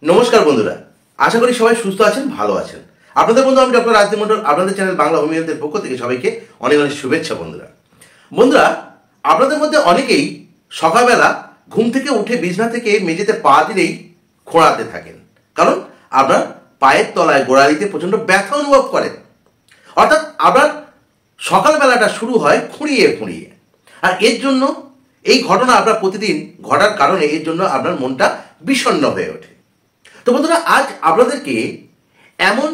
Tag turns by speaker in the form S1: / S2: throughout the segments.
S1: নমস্কার বন্ধুরা, আশা করি সবাই সুস্থ আছেন, ভালো আছেন। আপনাদের বন্ধু আমি ডক্টর রাজদীপ মন্ডল, আপনাদের চ্যানেল বাংলা হোমিওপ্যাথির পক্ষ থেকে সবাইকে অনেক অনেক শুভেচ্ছা। বন্ধুরা, আপনাদের মধ্যে অনেকেই সকালবেলা ঘুম থেকে উঠে বিছানা থেকে মেঝেতে পা দিলেই খোঁড়াতে থাকেন, কারণ আপনার পায়ের তলায় গোড়ালিতে প্রচণ্ড ব্যথা অনুভব করেন। অর্থাৎ আপনার সকালবেলাটা শুরু হয় খুঁড়িয়ে খুঁড়িয়ে, আর এর জন্য এই ঘটনা আপনার প্রতিদিন ঘটার কারণে এর জন্য আপনার মনটা বিষণ্ণ হয়ে ওঠে। তো বন্ধুরা, আজ আপনাদেরকে এমন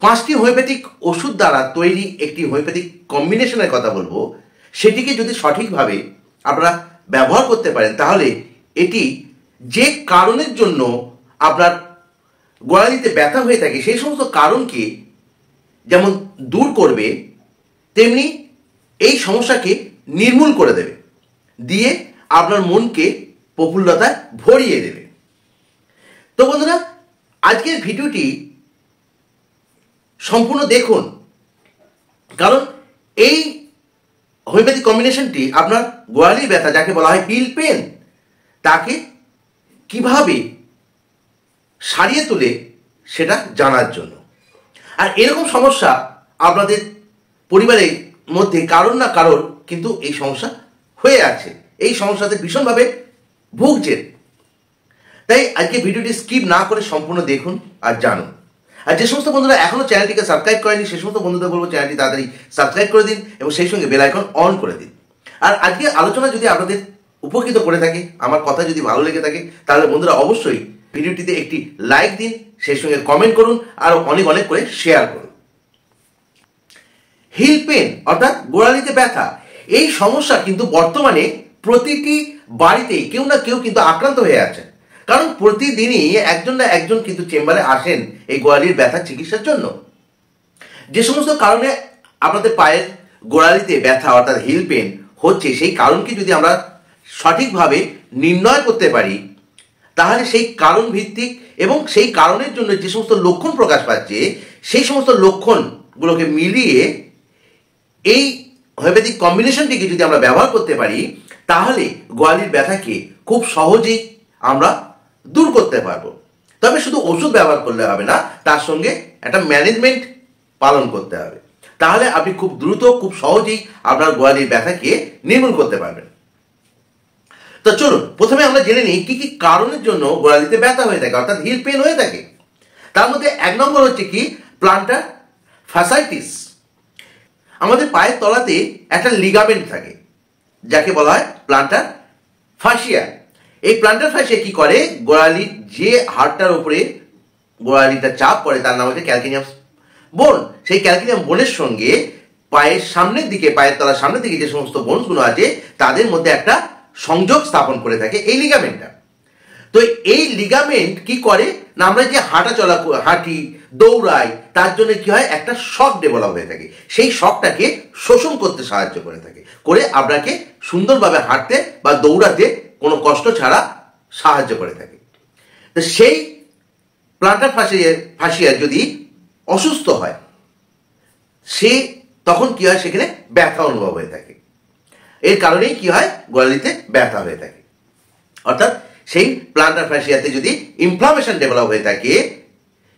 S1: 5টি হোমিওপ্যাথিক ওষুধ দ্বারা তৈরি একটি হোমিওপ্যাথিক কম্বিনেশনের কথা বলবো। সেটিকে যদি সঠিকভাবে আপনারা ব্যবহার করতে পারেন, তাহলে এটি যে কারণের জন্য আপনার গোড়ালিতে ব্যথা হয়ে থাকে সেই সমস্ত কারণকে যেমন দূর করবে, তেমনি এই সমস্যাকে নির্মূল করে দেবে, দিয়ে আপনার মনকে প্রফুল্লতায় ভরিয়ে দেবে। তো বন্ধুরা, আজকের ভিডিওটি সম্পূর্ণ দেখুন, কারণ এই হোমিওপ্যাথিক কম্বিনেশনটি আপনার গোড়ালির ব্যথা, যাকে বলা হয় হিল পেন, তাকে কিভাবে সারিয়ে তোলে সেটা জানার জন্য। আর এরকম সমস্যা আপনাদের পরিবারের মধ্যে কারোর না কারোর কিন্তু এই সমস্যা হয়ে আছে, এই সমস্যাতে ভীষণভাবে ভুগছেন। তাই আজকে ভিডিওটি স্কিপ না করে সম্পূর্ণ দেখুন আর জানুন। আর যে সমস্ত বন্ধুরা এখনো চ্যানেলটিকে সাবস্ক্রাইব করেনি, সে সমস্ত বন্ধুদের বলবো চ্যানেলটি তাড়াতাড়ি সাবস্ক্রাইব করে দিন এবং সেই সঙ্গে বেল আইকন অন করে দিন। আর আজকে আলোচনা যদি আপনাদের উপকৃত করে থাকে, আমার কথা যদি ভালো লেগে থাকে, তাহলে বন্ধুরা অবশ্যই ভিডিওটিতে একটি লাইক দিন, সেই সঙ্গে কমেন্ট করুন আর অনেক অনেক করে শেয়ার করুন। হিল পেন অর্থাৎ গোড়ালিতে ব্যথা, এই সমস্যা কিন্তু বর্তমানে প্রতিটি বাড়িতেই কেউ না কেউ কিন্তু আক্রান্ত হয়ে আছেন, কারণ প্রতিদিনই একজন না একজন কিন্তু চেম্বারে আসেন এই গোড়ালির ব্যথার চিকিৎসার জন্য। যে সমস্ত কারণে আপনাদের পায়ের গোড়ালিতে ব্যথা অর্থাৎ হিল পেন হচ্ছে, সেই কারণকে যদি আমরা সঠিকভাবে নির্ণয় করতে পারি, তাহলে সেই কারণ ভিত্তিক এবং সেই কারণের জন্য যে সমস্ত লক্ষণ প্রকাশ পাচ্ছে, সেই সমস্ত লক্ষণগুলোকে মিলিয়ে এই হোমিওপ্যাথিক কম্বিনেশনটিকে যদি আমরা ব্যবহার করতে পারি, তাহলে গোড়ালির ব্যথাকে খুব সহজেই আমরা দূর করতে পারবো। তবে শুধু ওষুধ ব্যবহার করলে হবে না, তার সঙ্গে একটা ম্যানেজমেন্ট পালন করতে হবে, তাহলে আপনি খুব দ্রুত খুব সহজেই আপনার গোড়ালির ব্যথাকে নির্মূল করতে পারবেন। তো চলুন প্রথমে আমরা জেনে নিই কি কি কারণের জন্য গোড়ালিতে ব্যথা হয়ে থাকে অর্থাৎ হিল পেন হয়ে থাকে। তার মধ্যে 1 নম্বর হচ্ছে কি প্লান্টার ফ্যাসাইটিস। আমাদের পায়ের তলাতে একটা লিগামেন্ট থাকে, যাকে বলা হয় প্লান্টার ফাসিয়া। এই প্লান্টার ফাসিয়া কি করে, গোড়ালির যে হাড়টার উপরে গোড়ালিটা চাপ পড়ে তার নাম হচ্ছে ক্যালকেনিয়াম বোন। সেই ক্যালকেনিয়াম বোনের সঙ্গে পায়ের সামনের দিকে, পায়ের তলার সামনের দিকে যে সমস্ত বোনসগুলো আছে, তাদের মধ্যে একটা সংযোগ স্থাপন করে থাকে এই লিগামেন্টটা। তো এই লিগামেন্ট কি করে না, আমরা যে হাঁটি দৌড়াই, তার জন্য কি হয়, একটা শক ডেভেলপ হয়ে থাকে। সেই শকটাকে শোষণ করতে সাহায্য করে থাকে, করে আপনাকে সুন্দরভাবে হাঁটতে বা দৌড়াতে কোনো কষ্ট ছাড়া সাহায্য করে থাকে। তো সেই প্লান্টার ফাসিয়া যদি অসুস্থ হয়, সে তখন কি হয়, সেখানে ব্যথা অনুভব হয়ে থাকে। এর কারণেই কি হয়, গোড়ালিতে ব্যথা হয়ে থাকে। অর্থাৎ সেই প্লান্টার ফ্যাসিয়াতে যদি ইনফ্লামেশন ডেভেলপ হয়ে থাকে,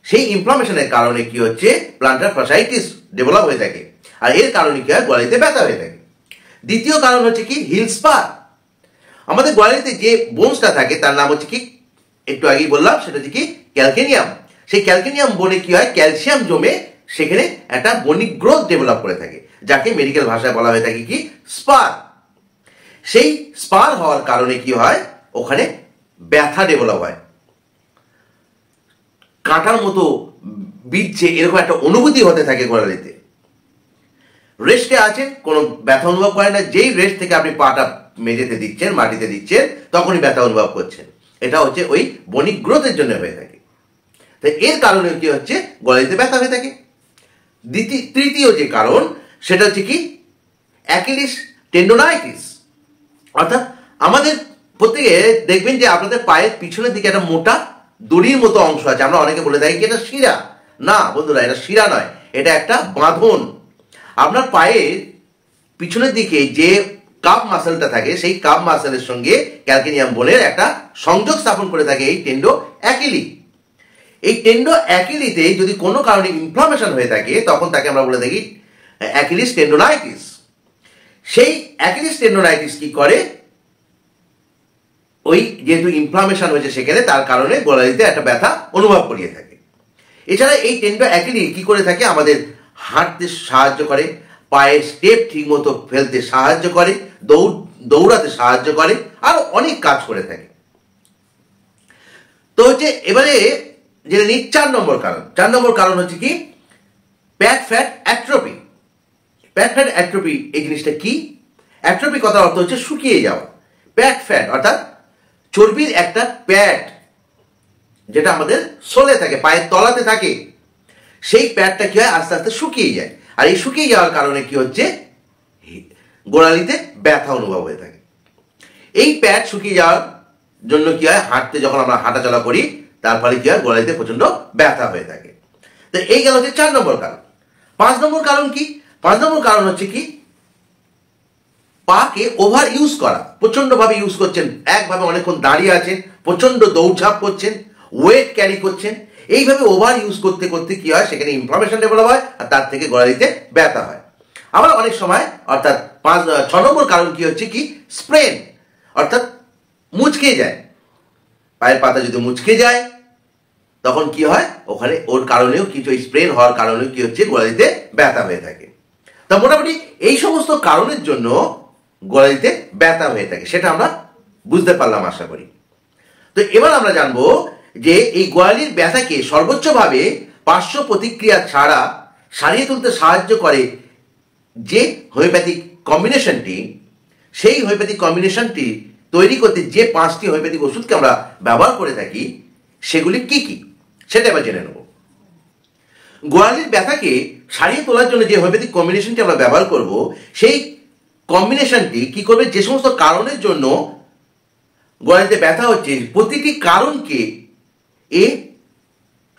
S1: সেই ইনফ্লামেশনের কারণে কি হচ্ছে, প্লান্টার ফ্যাসাইটিস ডেভেলপ হয়ে থাকে, আর এর কারণে কি হয়, গোড়ালিতে ব্যথা হয়ে থাকে। দ্বিতীয় কারণ হচ্ছে কি হিল স্পার। আমাদের গোড়ালিতে যে বোনসটা থাকে তার নাম হচ্ছে কি, একটু আগেই বললাম, সেটা হচ্ছে কি ক্যালকেনিয়াম। সেই ক্যালকেনিয়াম বোনে কি হয়, ক্যালসিয়াম জমে সেখানে একটা বনিক গ্রোথ ডেভেলপ করে থাকে, যাকে মেডিকেল ভাষায় বলা হয়ে থাকে কি স্পার। সেই স্পার হওয়ার কারণে কি হয়, ওখানে ব্যথা ডেভেলপ হয়, কাঁটার মতো বিচ্ছে এরকম একটা অনুভূতি হতে থাকে গোড়ালিতে। রেস্টে আছেন, কোনো ব্যথা অনুভব করে না, যেই রেস্ট থেকে আপনি পাটা মেঝেতে দিচ্ছেন, মাটিতে দিচ্ছেন, তখনই ব্যথা অনুভব করছেন। এটা হচ্ছে ওই বনিক গ্রোথের জন্য হয়ে থাকে। তো এর কারণে কি হচ্ছে, গোড়ালিতে ব্যথা হয়ে থাকে। তৃতীয় যে কারণ, সেটা হচ্ছে কি অ্যাকিলিস টেন্ডোনাইটিস। অর্থাৎ আমাদের প্রত্যেকে দেখবেন যে আপনাদের পায়ের পিছনের দিকে একটা মোটা দড়ির মতো অংশ আছে, আমরা অনেকে বলে থাকি কি এটা শিরা। না বন্ধুরা, এটা শিরা নয়, এটা একটা বাঁধন। আপনার পায়ের পিছনের দিকে যে কাপ মাসেলটা থাকে, সেই কাপ মাসেলের সঙ্গে ক্যালকেনিয়াম বোনের একটা সংযোগ স্থাপন করে থাকে এই টেন্ডো অ্যাকিলি। এই টেন্ডো অ্যাকিলিতে যদি কোনো কারণে ইনফ্লামেশন হয়ে থাকে তখন তাকে আমরা বলে থাকি অ্যাকিলিস টেন্ডোনাইটিস। সেই অ্যাকিলিস টেন্ডোনাইটিস কি করে, ওই যেহেতু ইনফ্লামেশন হয়েছে সেখানে তার কারণে গোড়ালিতে একটা ব্যথা অনুভব করিয়ে থাকে। এছাড়া এই টেন্ডো অ্যাকিলি কি করে থাকে, আমাদের হাঁটতে সাহায্য করে, পায়ের স্টেপ ঠিক মতো ফেলতে সাহায্য করে, দৌড়াতে সাহায্য করে, আরো অনেক কাজ করে থাকে। তো হচ্ছে এবারে জেনে নিই 4 নম্বর কারণ। 4 নম্বর কারণ হচ্ছে কি, প্যাট ফ্যাট অ্যাট্রোপি। প্যাট ফ্যাট অ্যাট্রোপি এই জিনিসটা কি? অ্যাট্রোপি কথার অর্থ হচ্ছে শুকিয়ে যাওয়া। প্যাট ফ্যাট অর্থাৎ চর্বির একটা প্যাট যেটা আমাদের সোলে থাকে, পায়ের তলাতে থাকে, সেই প্যাটটা কি হয় আস্তে আস্তে শুকিয়ে যায়। আর এই শুকিয়ে যাওয়ার কারণে কি হচ্ছে, গোড়ালিতে ব্যথা অনুভব হয়ে থাকে। এই প্যাট শুকিয়ে যাওয়ার জন্য কি হয়, হাঁটতে যখন আমরা হাঁটাচলা করি তার ফলে কি হয়, গোড়ালিতে প্রচন্ড ব্যথা হয়ে থাকে। তো এই গেল হচ্ছে 4 নম্বর কারণ। 5 নম্বর কারণ কি? 5 নম্বর কারণ হচ্ছে কি, পাকে ওভার ইউজ করা। প্রচন্ড ভাবে ইউজ করছেন, একভাবে অনেকক্ষণ দাঁড়িয়ে আছেন, প্রচন্ড দৌড়ঝাঁপ করছেন, ওয়েট ক্যারি করছেন, এইভাবে ওভার ইউজ করতে করতে কি হয়, সেখানে ইনফ্লামেশন ডেভেলপ হয় আর তার থেকে গোড়ালিতে ব্যথা হয়। আবার অনেক সময় অর্থাৎ 6 নম্বর কারণ কি হচ্ছে কি, স্প্রেন অর্থাৎ মুচকে যায়। পায়ের পাতা যদি মুচকে যায় তখন কি হয়, ওখানে ওর কারণেও কিছু স্প্রেন হওয়ার কারণেও কি হচ্ছে, গোড়ালিতে ব্যথা হয়ে থাকে। তা মোটামুটি এই সমস্ত কারণের জন্য গোড়ালিতে ব্যথা হয়ে থাকে, সেটা আমরা বুঝতে পারলাম আশা করি। তো এবার আমরা জানবো যে এই গোড়ালির ব্যথাকে সর্বোচ্চভাবে পার্শ্ব প্রতিক্রিয়া ছাড়া সারিয়ে তুলতে সাহায্য করে যে হোমিওপ্যাথিক কম্বিনেশনটি, সেই হোমিওপ্যাথিক কম্বিনেশনটি তৈরি করতে যে 5টি হোমিওপ্যাথিক ওষুধকে আমরা ব্যবহার করে থাকি সেগুলি কি কি, সেটা এবার জেনে নেব। গোড়ালির ব্যথাকে সারিয়ে তোলার জন্য যে হোমিওপ্যাথিক কম্বিনেশনটি আমরা ব্যবহার করব, সেই কম্বিনেশনটি কি করবে, যে সমস্ত কারণের জন্য গোড়ালিতে ব্যথা হচ্ছে প্রতিটি কারণকে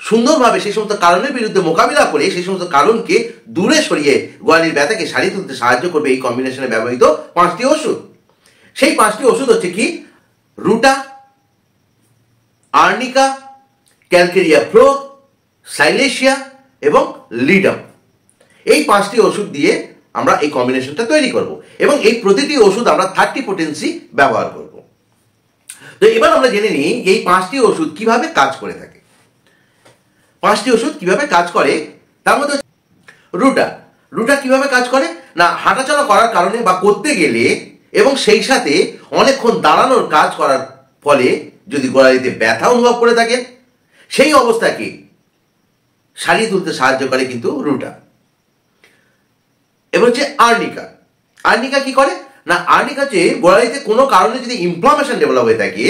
S1: সুন্দরভাবে সেই সমস্ত কারণের বিরুদ্ধে মোকাবিলা করে সেই সমস্ত কারণকে দূরে সরিয়ে গোড়ালির ব্যথাকে সারিয়ে তুলতে সাহায্য করবে এই কম্বিনেশনে ব্যবহৃত 5টি ওষুধ। সেই 5টি ওষুধ হচ্ছে কি, রুটা, আর্নিকা, ক্যালকেরিয়া ফ্লোর, সাইলেশিয়া এবং লিডাম। এই 5টি ওষুধ দিয়ে আমরা এই কম্বিনেশনটা তৈরি করব এবং এই প্রতিটি ওষুধ আমরা 30 পোটেন্সি ব্যবহার করব। তো এবার আমরা জেনে নিই এই 5টি ওষুধ কিভাবে কাজ করে থাকে। 5টি ওষুধ কিভাবে কাজ করে তার মধ্যে রুটা। রুটা কিভাবে কাজ করে না, হাঁটাচলা করার কারণে বা করতে গেলে এবং সেই সাথে অনেকক্ষণ দাঁড়ানোর কাজ করার ফলে যদি গোড়ালিতে ব্যথা অনুভব করে থাকেন, সেই অবস্থাকে সারিয়ে তুলতে সাহায্য করে কিন্তু রুটা। এবার হচ্ছে আর্নিকা। আর্নিকা কি করে না, আর্নিকা হচ্ছে গোড়ালিতে কোনো কারণে যদি ইনফ্লামেশন ডেভেলপ হয়ে থাকে,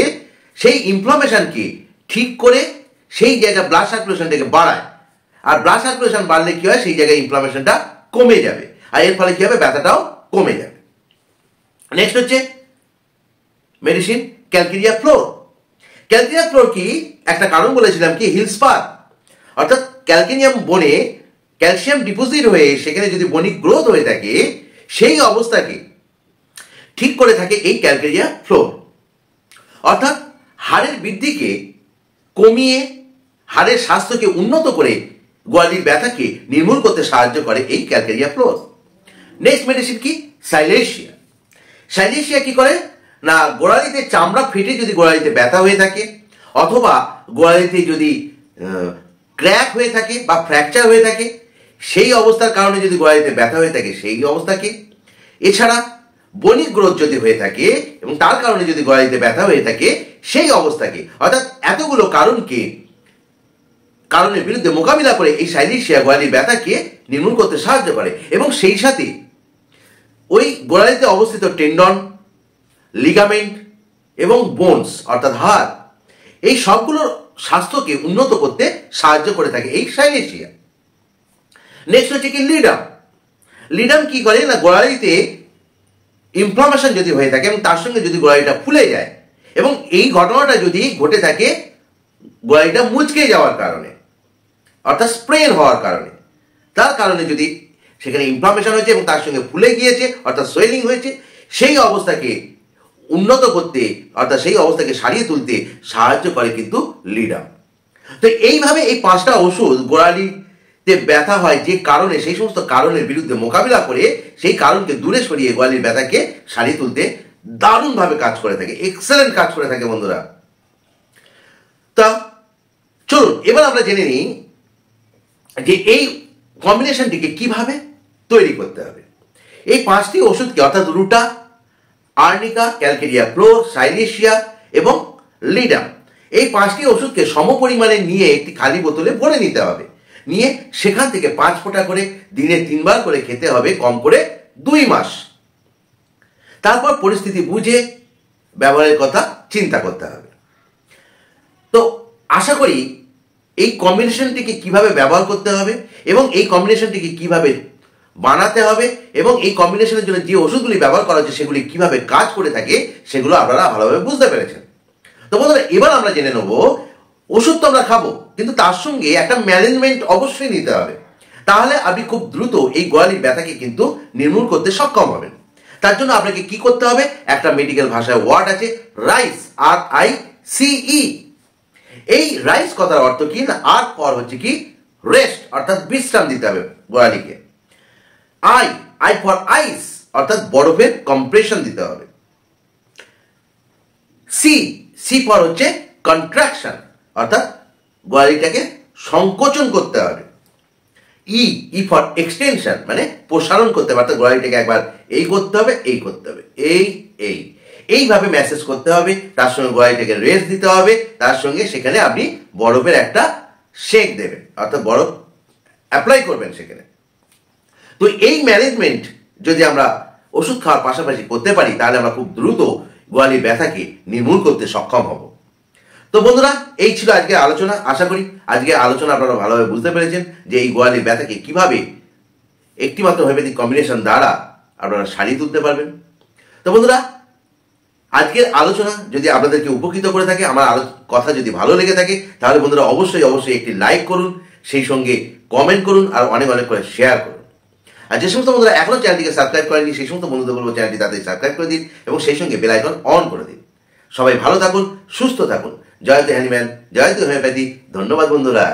S1: সেই ইনফ্লামেশনকে ঠিক করে সেই জায়গায় ব্লাড সার্কুলেশনটাকে বাড়ায়। আর ব্লাড সার্কুলেশন বাড়লে কি হয়, সেই জায়গায় ইনফ্লামেশনটা কমে যাবে আর এর ফলে কি হবে, ব্যথাটাও কমে যাবে। নেক্সট হচ্ছে medicine calcarea floor. Calcarea floor কি, একটা কারণ বলেছিলাম কি, হিল স্পার অর্থাৎ ক্যালকেনিয়াম বনে ক্যালসিয়াম ডিপোজিট হয়ে সেখানে যদি বনিক গ্রোথ হয়ে থাকে, সেই অবস্থাকে ঠিক করে থাকে এই ক্যালকেরিয়া ফ্লোর। অর্থাৎ হাড়ের বৃদ্ধিকে কমিয়ে হাড়ের স্বাস্থ্যকে উন্নত করে গোড়ালির ব্যথাকে নির্মূল করতে সাহায্য করে এই ক্যালকেরিয়া ফ্লোর। নেক্সট মেডিসিন কি, সাইলেশিয়া। সাইলেশিয়া কি করে না, গোড়ালিতে চামড়া ফেটে যদি গোড়ালিতে ব্যথা হয়ে থাকে অথবা গোড়ালিতে যদি ক্র্যাক হয়ে থাকে বা ফ্র্যাকচার হয়ে থাকে, সেই অবস্থার কারণে যদি গোড়ালিতে ব্যথা হয়ে থাকে সেই অবস্থাকে, এছাড়া বনিক গ্রোথ যদি হয়ে থাকে এবং তার কারণে যদি গোড়ালিতে ব্যথা হয়ে থাকে সেই অবস্থাকে, অর্থাৎ এতগুলো কারণের বিরুদ্ধে মোকাবিলা করে এই সাইলেশিয়া গোড়ালির ব্যথাকে নির্মূল করতে সাহায্য করে এবং সেই সাথে ওই গোড়ালিতে অবস্থিত টেন্ডন, লিগামেন্ট এবং বোনস অর্থাৎ হাড়, এই সবগুলোর স্বাস্থ্যকে উন্নত করতে সাহায্য করে থাকে এই সাইলেশিয়া। নেক্সট হচ্ছে কি লিডাম। লিডাম কি করে না, গোড়ালিতে ইনফ্লামেশন যদি হয়ে থাকে এবং তার সঙ্গে যদি গোড়ালিটা ফুলে যায় এবং এই ঘটনাটা যদি ঘটে থাকে গোড়ালিটা মুচকে যাওয়ার কারণে অর্থাৎ স্প্রেন হওয়ার কারণে, তার কারণে যদি সেখানে ইনফ্লামেশন হয়েছে এবং তার সঙ্গে ফুলে গিয়েছে অর্থাৎ সোয়েলিং হয়েছে, সেই অবস্থাকে উন্নত করতে অর্থাৎ সেই অবস্থাকে সারিয়ে তুলতে সাহায্য করে কিন্তু লিডাম। তো এইভাবে এই 5টা ওষুধ গোড়ালিতে ব্যথা হয় যে কারণে, সেই সমস্ত কারণের বিরুদ্ধে মোকাবিলা করে সেই কারণকে দূরে সরিয়ে গোড়ালির ব্যথাকে সারিয়ে তুলতে দারুণভাবে কাজ করে থাকে, এক্সেলেন্ট কাজ করে থাকে বন্ধুরা। তা চলুন এবার আমরা জেনে নিই যে এই কম্বিনেশনটিকে কিভাবে তৈরি করতে হবে। এই 5টি ওষুধকে অর্থাৎ রুটা, আর্নিকা, ক্যালকেরিয়া প্রো, সাইলেশিয়া এবং লিডাম, এই 5টি ওষুধকে সমপরিমাণে নিয়ে একটি খালি বোতলে ভরে নিতে হবে। নিয়ে সেখান থেকে 5 ফোঁটা করে দিনে 3 বার করে খেতে হবে, কম করে 2 মাস। তারপর পরিস্থিতি বুঝে ব্যবহারের কথা চিন্তা করতে হবে। তো আশা করি এই কম্বিনেশনটিকে কিভাবে ব্যবহার করতে হবে এবং এই কম্বিনেশনটিকে কিভাবে বানাতে হবে এবং এই কম্বিনেশনের জন্য যে ওষুধগুলি ব্যবহার করা হচ্ছে সেগুলি কিভাবে কাজ করে থাকে সেগুলো আপনারা ভালোভাবে বুঝতে পেরেছেন। তো বন্ধুরা এবার আমরা জেনে নেব, ওষুধ তো আমরা খাবো, কিন্তু তার সঙ্গে একটা ম্যানেজমেন্ট অবশ্যই নিতে হবে। তাহলে আপনি খুব দ্রুত এই গোড়ালির ব্যথাকে কিন্তু নির্মূল করতে সক্ষম হবেন। তার জন্য আপনাকে কি করতে হবে, একটা মেডিকেল ভাষায় ওয়ার্ড আছে রাইস, RICE। এই রাইস কথার অর্থ কি না, আর পর হচ্ছে কি রেস্ট, অর্থাৎ বিশ্রাম দিতে হবে গোড়ালিকে। আই ফর আইস, অর্থাৎ বরফের কম্প্রেশন দিতে হবে। সি ফর হচ্ছে কন্ট্রাকশন, অর্থাৎ গোড়ালিটাকে সংকোচন করতে হবে। ই ফর এক্সটেনশন, মানে প্রসারণ করতে হবে, অর্থাৎ গোড়ালিটাকে একবার এই করতে হবে, এই করতে হবে, এইভাবে ম্যাসেজ করতে হবে। তার সঙ্গে গোড়ালিটাকে রেস্ট দিতে হবে, তার সঙ্গে সেখানে আপনি বরফের একটা শেক দেবেন, অর্থাৎ বরফ অ্যাপ্লাই করবেন সেখানে। তো এই ম্যানেজমেন্ট যদি আমরা ওষুধ খাওয়ার পাশাপাশি করতে পারি তাহলে আমরা খুব দ্রুত গোড়ালির ব্যথাকে নির্মূল করতে সক্ষম হব। তো বন্ধুরা এই ছিল আজকের আলোচনা। আশা করি আজকের আলোচনা আপনারা ভালোভাবে বুঝতে পেরেছেন যে এই গোড়ালির ব্যথাকে কিভাবে একটিমাত্র হোমিওপ্যাথিক কম্বিনেশন দ্বারা আপনারা সারিয়ে তুলতে পারবেন। তো বন্ধুরা আজকের আলোচনা যদি আপনাদেরকে উপকৃত করে থাকে, আমার কথা যদি ভালো লেগে থাকে, তাহলে বন্ধুরা অবশ্যই একটি লাইক করুন, সেই সঙ্গে কমেন্ট করুন আর অনেক করে শেয়ার করুন। আর যে সমস্ত বন্ধুরা এখনো চ্যানেলটিকে সাবস্ক্রাইব করেনি সেই সমস্ত বন্ধুদের বলবো চ্যানেলটি তাড়াতাড়ি সাবস্ক্রাইব করে দিন এবং সেই সঙ্গে বেল আইকন অন করে দিন। সবাই ভালো থাকুন, সুস্থ থাকুন। জয়তু হ্যানিম্যান, জয়তু হোমিওপ্যাথি। ধন্যবাদ বন্ধুরা।